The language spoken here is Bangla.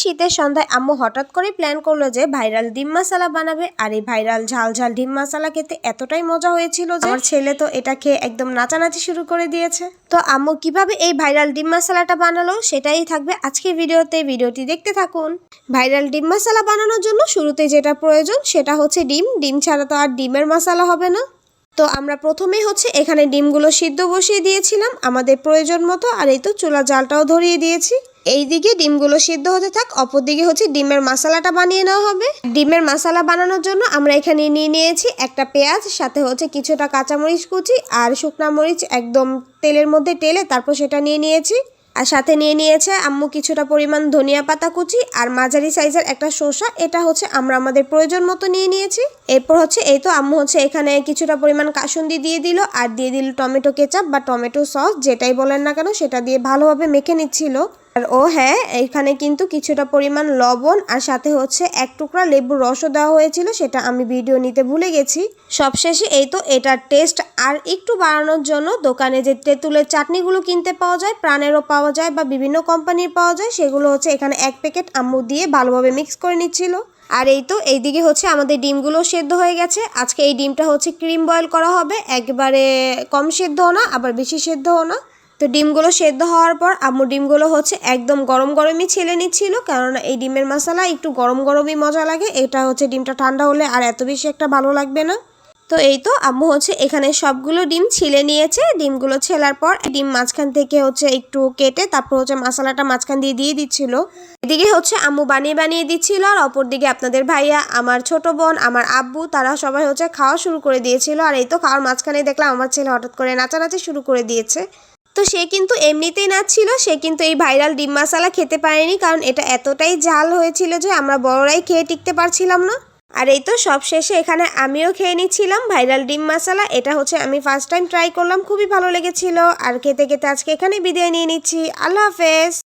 শীতের সন্ধ্যায় আম্মু হঠাৎ করে প্ল্যান করলো যে ভাইরাল ডিম মশলা বানাবে। আর এই ভাইরাল ঝাল ঝাল ডিম মশলা খেতে এতটাই মজা হয়েছিল যে আমার ছেলে তো এটা খেয়ে একদম নাচানাচি শুরু করে দিয়েছে। তো আম্মু কিভাবে এই ভাইরাল ডিম মশলাটা বানালো সেটাই থাকবে আজকের ভিডিওতে, ভিডিওটি দেখতে থাকুন। ভাইরাল ডিম মশলা বানানোর জন্য শুরুতে যেটা প্রয়োজন সেটা হচ্ছে ডিম ছাড়া তো আর ডিমের মশলা হবে না। তো আমরা প্রথমেই হচ্ছে এখানে ডিমগুলো সিদ্ধ বসিয়ে দিয়েছিলাম আমাদের প্রয়োজন মতো। আর এই তো চুলা জালটাও ধরিয়ে দিয়েছি। এইদিকে ডিমগুলো সিদ্ধ হতে থাক, অপরদিকে হচ্ছে ডিমের মশলাটা বানিয়ে নেওয়া হবে। ডিমের মশলা বানানোর জন্য আমরা এখানে নিয়ে নিয়েছি একটা পেঁয়াজ, সাথে হচ্ছে কিছুটা কাঁচামরিচ কুচি আর শুকনা মরিচ একদম তেলের মধ্যে টেলে তারপর সেটা নিয়ে নিয়েছি। আর সাথে নিয়ে নিয়েছে আম্মু কিছুটা পরিমাণ ধনিয়া পাতা কুচি আর মাঝারি সাইজের একটা শসা। এটা হচ্ছে আমরা আমাদের প্রয়োজন মতো নিয়ে নিয়েছি। এরপর হচ্ছে এই তো আম্মু হচ্ছে এখানে কিছুটা পরিমাণ কাসুন্দি দিয়ে দিল আর দিয়ে দিল টমেটো কেচাপ বা টমেটো সস, যেটাই বলেন না কেন, সেটা দিয়ে ভালোভাবে মেখে নিচ্ছিল। আর ও হ্যাঁ, এখানে কিন্তু কিছুটা পরিমাণ লবণ আর সাথে হচ্ছে এক টুকরা লেবুর রসও দেওয়া হয়েছিল, সেটা আমি ভিডিও নিতে ভুলে গেছি। সবশেষে এই তো এটার টেস্ট আর একটু বাড়ানোর জন্য দোকানে যে তেঁতুলের চাটনিগুলো কিনতে পাওয়া যায়, প্রাণেরও পাওয়া যায় বা বিভিন্ন কোম্পানির পাওয়া যায়, সেগুলো হচ্ছে এখানে এক প্যাকেট আম্মু দিয়ে ভালোভাবে মিক্স করে নিচ্ছিল। আর এই তো এইদিকে হচ্ছে আমাদের ডিমগুলো সেদ্ধ হয়ে গেছে। আজকে এই ডিমটা হচ্ছে ক্রিম বয়েল করা হবে, একবারে কম সেদ্ধও না আবার বেশি সেদ্ধও না। তো ডিমগুলো সেদ্ধ হওয়ার পর আম্মু ডিমগুলো হচ্ছে একদম গরম গরমই ছেলে নিচ্ছিল, কারণ এই ডিমের মশলা একটু গরম গরমই মজা লাগে। এটা হচ্ছে ডিমটা ঠান্ডা হলে আর এত বেশি একটা ভালো লাগবে না। তো এই তো আম্মু হচ্ছে এখানে সবগুলো ডিম ছিলে নিয়েছে। ডিমগুলো ছেলার পর ডিম মাঝখান থেকে হচ্ছে একটু কেটে তারপর হচ্ছে মশলাটা মাঝখান দিয়ে দিচ্ছিল। এদিকে হচ্ছে আম্মু বানিয়ে দিচ্ছিল আর অপর দিকে আপনাদের ভাইয়া, আমার ছোট বোন, আমার আব্বু, তারা সবাই হচ্ছে খাওয়া শুরু করে দিয়েছিল। আর এই তো খাওয়ার মাঝখানে দেখলাম আমার ছেলে হঠাৎ করে নাচানাচি শুরু করে দিয়েছে। তো সে কিন্তু এমনিতেই নাচছিল, সে কিন্তু এই ভাইরাল ডিম মশলা খেতে পারেনি, কারণ এটা এতটাই ঝাল হয়েছিল যে আমরা বড়রাই খেয়ে টিকতে পারছিলাম না। আর এই তো সব শেষে এখানে আমিও খেয়ে নিচ্ছিলাম ভাইরাল ডিম মশলা। এটা হচ্ছে আমি ফার্স্ট টাইম ট্রাই করলাম, খুবই ভালো লেগেছিল। আর খেতে খেতে আজকে এখানে বিদায় নিয়ে নিচ্ছি। আল্লাহ হাফেজ।